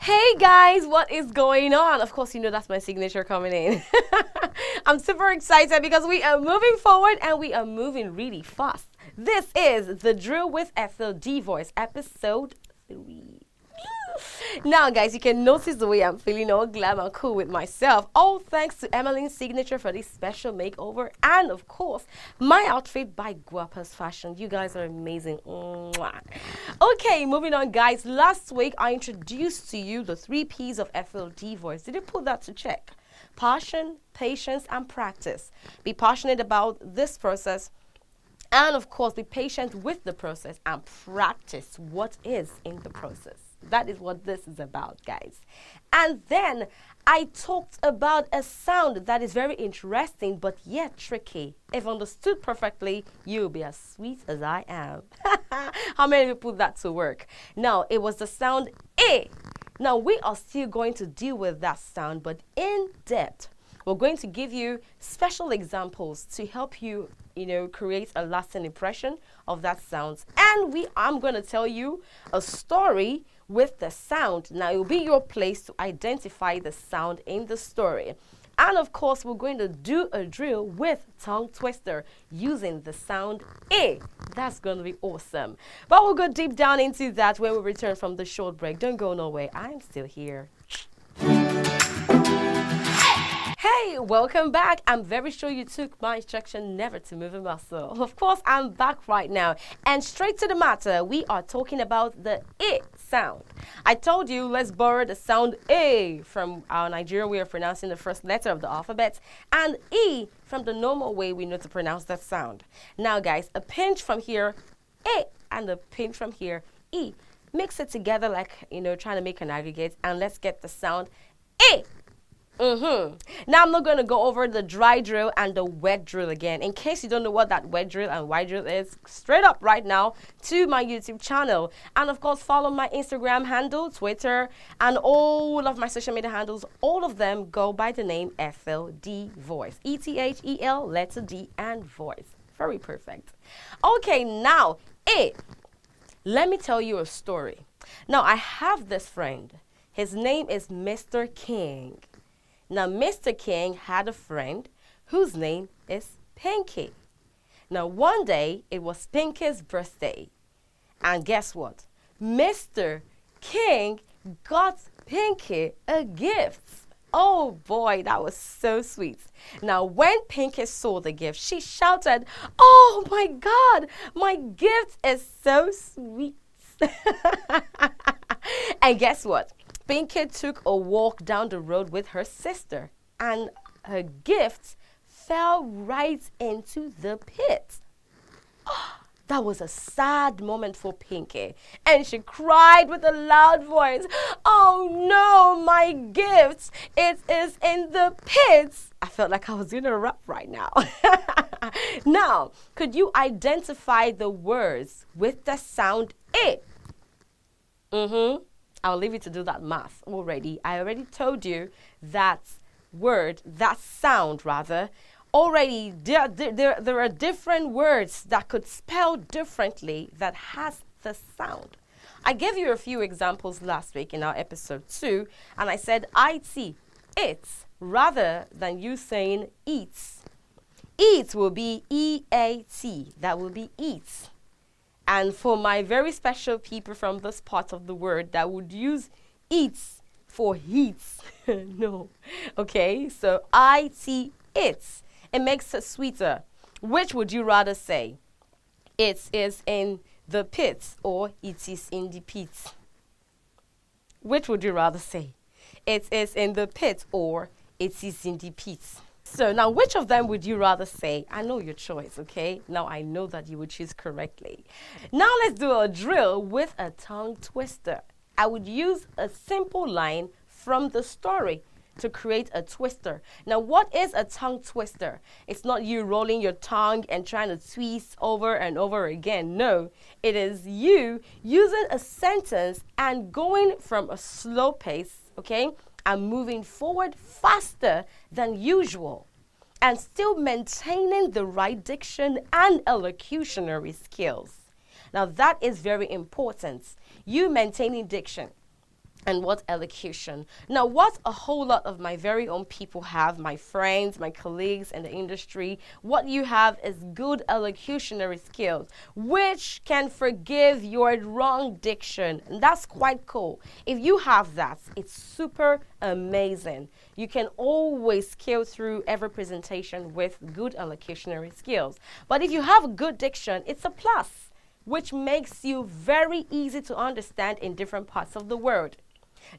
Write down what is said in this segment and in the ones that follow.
Hey guys, what is going on? Of course, you know that's my signature coming in. I'm super excited because we are moving forward and we are moving really fast. This is The Drill with Ethel D Voice, episode 3. Now, guys, you can notice the way I'm feeling all glam and cool with myself. All thanks to Emmeline's signature for this special makeover. And, of course, my outfit by Guapa's Fashion. You guys are amazing. Mwah. Okay, moving on, guys. Last week, I introduced to you the 3 P's of FLD voice. Did you put that to check? Passion, patience, and practice. Be passionate about this process. And, of course, be patient with the process and practice what is in the process. That is what this is about, guys. And then I talked about a sound that is very interesting but yet tricky. If understood perfectly, you'll be as sweet as I am. How many of you put that to work? Now, it was the sound A. Now, we are still going to deal with that sound, but in depth. We're going to give you special examples to help you, create a lasting impression of that sound. And I'm going to tell you a story with the sound. Now, it will be your place to identify the sound in the story. And of course, we're going to do a drill with tongue twister using the sound A. That's going to be awesome. But we'll go deep down into that when we return from the short break. Don't go nowhere. I'm still here. Hey, welcome back. I'm very sure you took my instruction never to move a muscle. Of course, I'm back right now. And straight to the matter, we are talking about the I sound. I told you, let's borrow the sound A from our Nigerian way of pronouncing the first letter of the alphabet and E from the normal way we know to pronounce that sound. Now, guys, a pinch from here, A, and a pinch from here, E. Mix it together like, trying to make an aggregate, and let's get the sound A. Now I'm not going to go over the dry drill and the wet drill again. In case you don't know what that wet drill and white drill is, straight up right now to my YouTube channel. And of course, follow my Instagram handle, Twitter, and all of my social media handles. All of them go by the name Ethel D Voice. ETHEL, letter D, and voice. Very perfect. Okay, now, A. Let me tell you a story. Now, I have this friend. His name is Mr. King. Now, Mr. King had a friend whose name is Pinky. Now, one day, it was Pinky's birthday. And guess what? Mr. King got Pinky a gift. Oh, boy, that was so sweet. Now, when Pinky saw the gift, she shouted, "Oh, my God, my gift is so sweet." And guess what? Pinky took a walk down the road with her sister, and her gift fell right into the pit. That was a sad moment for Pinky, and she cried with a loud voice, "Oh no, my gift, it is in the pit." I felt like I was doing a rap right now. Now, could you identify the words with the sound A? I'll leave you to do that math already. I already told you that word, that sound rather. Already, there are different words that could spell differently that has the sound. I gave you a few examples last week in our episode 2, and I said IT, it's, rather than you saying eats. Eat will be EAT, that will be eat. And for my very special people from this part of the world that would use eats for heats. No. Okay, so IT, it's. It makes it sweeter. Which would you rather say? It is in the pit or it is in the pit? Which would you rather say? It is in the pit or it is in the pit? So now, which of them would you rather say? I know your choice, okay? Now I know that you would choose correctly. Now let's do a drill with a tongue twister. I would use a simple line from the story to create a twister. Now, what is a tongue twister? It's not you rolling your tongue and trying to twist over and over again. No, it is you using a sentence and going from a slow pace, okay? And moving forward faster than usual and still maintaining the right diction and elocutionary skills. Now, that is very important. You maintaining diction And what elocution? Now, what a whole lot of my very own people have, my friends, my colleagues in the industry, what you have is good elocutionary skills, which can forgive your wrong diction. And that's quite cool. If you have that, it's super amazing. You can always scale through every presentation with good elocutionary skills. But if you have good diction, it's a plus, which makes you very easy to understand in different parts of the world.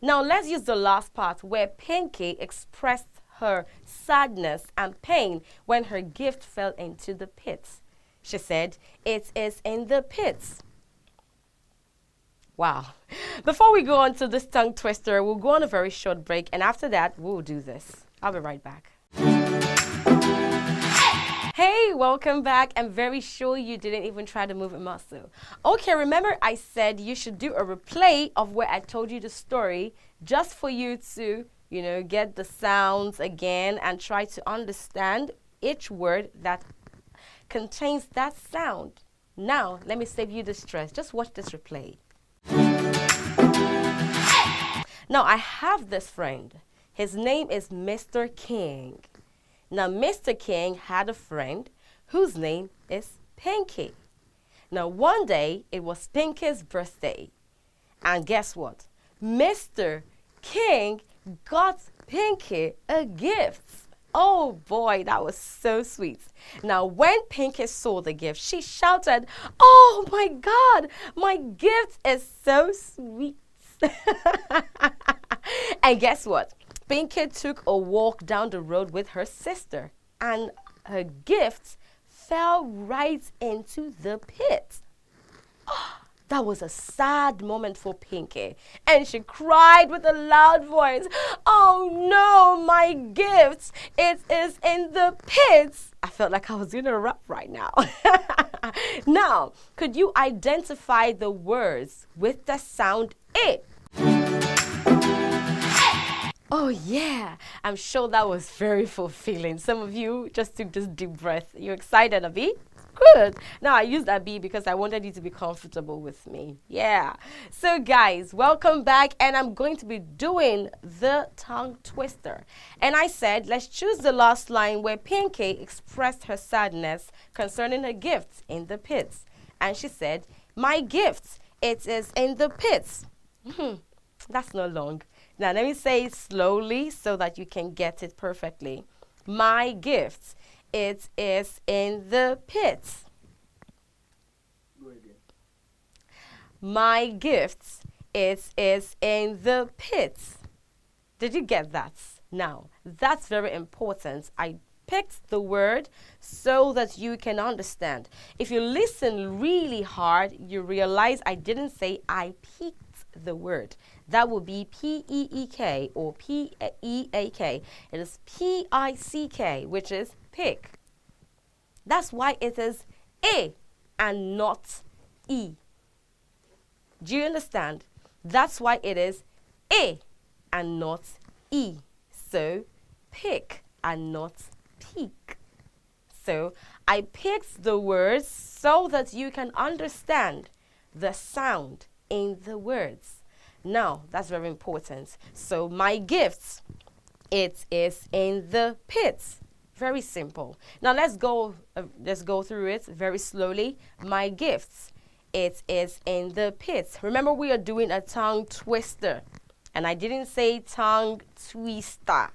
Now, let's use the last part where Pinky expressed her sadness and pain when her gift fell into the pit. She said, "It is in the pit." Wow. Before we go on to this tongue twister, we'll go on a very short break, and after that, we'll do this. I'll be right back. Hey, welcome back. I'm very sure you didn't even try to move a muscle. Okay, remember I said you should do a replay of where I told you the story just for you to, get the sounds again and try to understand each word that contains that sound. Now, let me save you the stress. Just watch this replay. Now, I have this friend. His name is Mr. King. Now, Mr. King had a friend whose name is Pinky. Now, one day, it was Pinky's birthday. And guess what? Mr. King got Pinky a gift. Oh boy, that was so sweet. Now, when Pinky saw the gift, she shouted, "Oh my God, my gift is so sweet." And guess what? Pinky took a walk down the road with her sister, and her gift fell right into the pit. That was a sad moment for Pinky, and she cried with a loud voice, "Oh no, my gift, it is in the pit." I felt like I was doing a rap right now. Now, could you identify the words with the sound A? Oh yeah, I'm sure that was very fulfilling. Some of you just took this deep breath. You excited, Abi? Good. Now, I used Abi because I wanted you to be comfortable with me. Yeah. So guys, welcome back, and I'm going to be doing the tongue twister. And I said, let's choose the last line where Pinky expressed her sadness concerning her gift in the pits. And she said, "My gift, it is in the pits." That's not long. Now, let me say it slowly so that you can get it perfectly. My gift, it is in the pits. Go again. My gift, it is in the pits. Did you get that? Now, that's very important. I picked the word so that you can understand. If you listen really hard, you realize I didn't say I picked the word. That would be P-E-E-K or P-E-A-K. It is P-I-C-K, which is pick. That's why it is A and not E. Do you understand? That's why it is A and not E. So, pick and not peak. So, I picked the words so that you can understand the sound in the words. Now, that's very important. So, my gift, it is in the pits. Very simple. Now, let's go through it very slowly. My gift, it is in the pits. Remember, we are doing a tongue twister. And I didn't say tongue twister.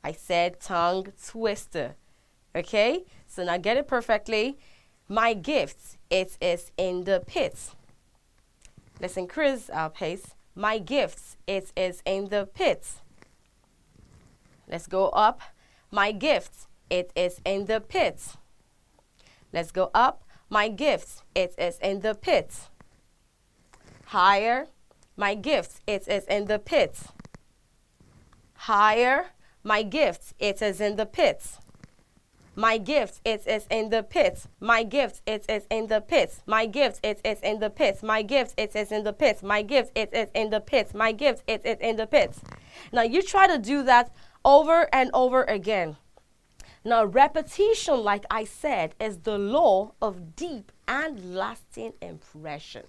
I said tongue twister. Okay? So now get it perfectly. My gift, it is in the pits. Let's increase our pace. My gift, it is in the pits. Let's go up. My gift, it is in the pits. Let's go up. My gift, it is in the pits. Higher. My gift, it is in the pits. Higher. My gift, it is in the pits. My gift, it is in the pits. My gift, it is in the pits. My gift, it is in the pits. My gift, it is in the pits. My gift, it is in the pits. My gift, it is in the pits. Now you try to do that over and over again. Now repetition, like I said, is the law of deep and lasting impression.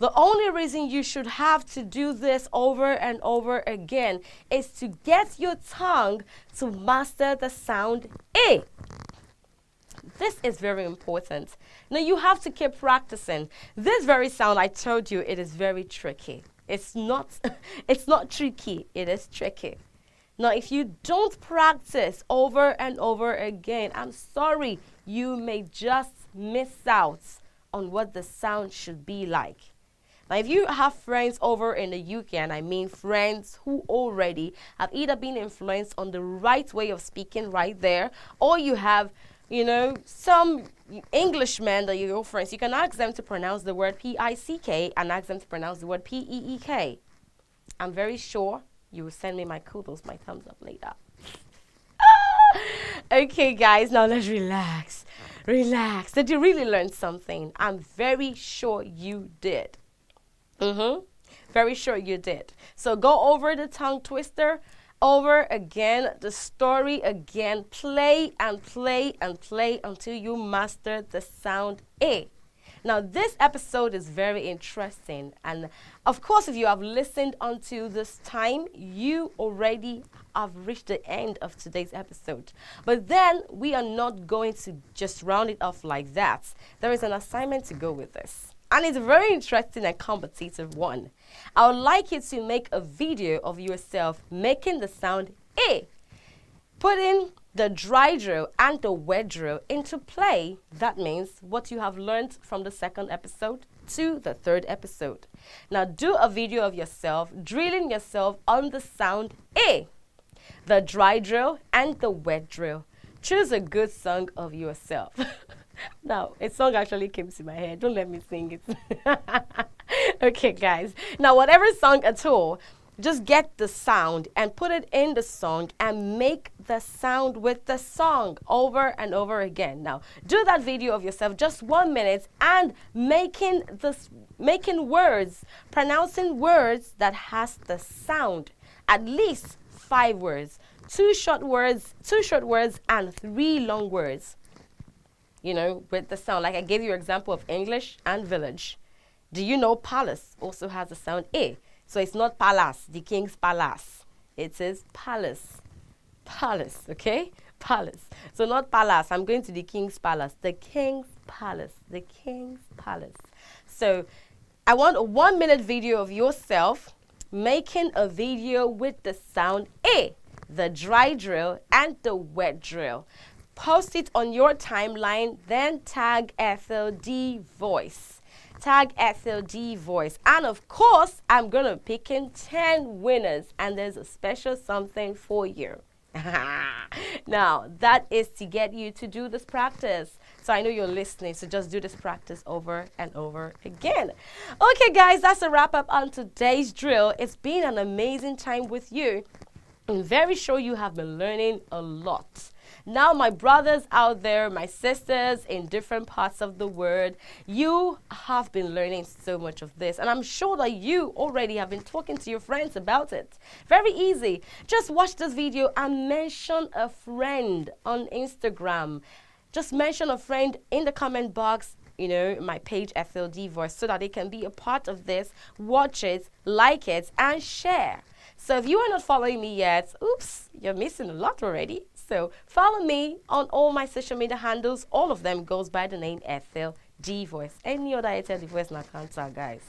The only reason you should have to do this over and over again is to get your tongue to master the sound A. This is very important. Now you have to keep practicing. This very sound, I told you, it is very tricky. It's not it's not tricky, it is tricky. Now if you don't practice over and over again, I'm sorry, you may just miss out on what the sound should be like. Now, if you have friends over in the UK, and I mean friends who already have either been influenced on the right way of speaking right there, or you have, some Englishmen that you're your friends, you can ask them to pronounce the word P-I-C-K and ask them to pronounce the word P-E-E-K. I'm very sure you will send me my kudos, my thumbs up later. Okay, guys, now let's relax. Relax. Did you really learn something? I'm very sure you did. Very sure you did. So go over the tongue twister, over again, the story again. Play and play and play until you master the sound A. Now, this episode is very interesting. And of course, if you have listened until this time, you already have reached the end of today's episode. But then we are not going to just round it off like that. There is an assignment to go with this. And it's a very interesting and competitive one. I would like you to make a video of yourself making the sound A. Putting the dry drill and the wet drill into play. That means what you have learned from the second episode to the third episode. Now do a video of yourself drilling yourself on the sound A. The dry drill and the wet drill. Choose a good song of yourself. Now, a song actually came to my head. Don't let me sing it. Okay, guys. Now, whatever song at all, just get the sound and put it in the song and make the sound with the song over and over again. Now, do that video of yourself just 1 minute and making words, pronouncing words that has the sound. At least 5 words, 2 short words, and 3 long words. With the sound. Like I gave you an example of English and village. Do you know palace also has the sound A? So it's not palace, the king's palace. It is palace. Palace, okay? Palace. So not palace. I'm going to the king's palace. The king's palace. The king's palace. So I want a 1 minute video of yourself making a video with the sound A, the dry drill and the wet drill. Post it on your timeline, then tag Ethel D Voice. Tag Ethel D Voice. And of course, I'm going to pick in 10 winners, and there's a special something for you. Now, that is to get you to do this practice. So I know you're listening, so just do this practice over and over again. Okay, guys, that's a wrap up on today's drill. It's been an amazing time with you. I'm very sure you have been learning a lot. Now, my brothers out there, my sisters in different parts of the world, you have been learning so much of this. And I'm sure that you already have been talking to your friends about it. Very easy. Just watch this video and mention a friend on Instagram. Just mention a friend in the comment box, my page Ethel D Voice, so that they can be a part of this. Watch it, like it, and share. So if you are not following me yet, oops, you're missing a lot already. So follow me on all my social media handles. All of them goes by the name Ethel D Voice. Any other Ethel D Voice na cancer, guys.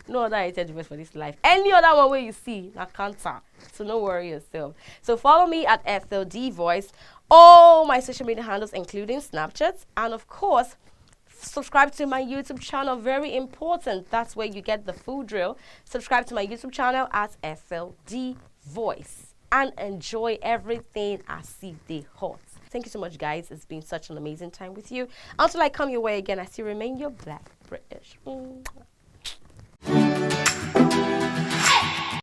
No other Ethel D Voice for this life. Any other one where you see na cancer. So don't worry yourself. So follow me at Ethel D Voice. All my social media handles, including Snapchat, and of course, subscribe to my YouTube channel. Very important. That's where you get the full drill. Subscribe to my YouTube channel at Ethel D Voice. And enjoy everything I see the hot. Thank you so much, guys. It's been such an amazing time with you. Until I come your way again, I still remain your Black British.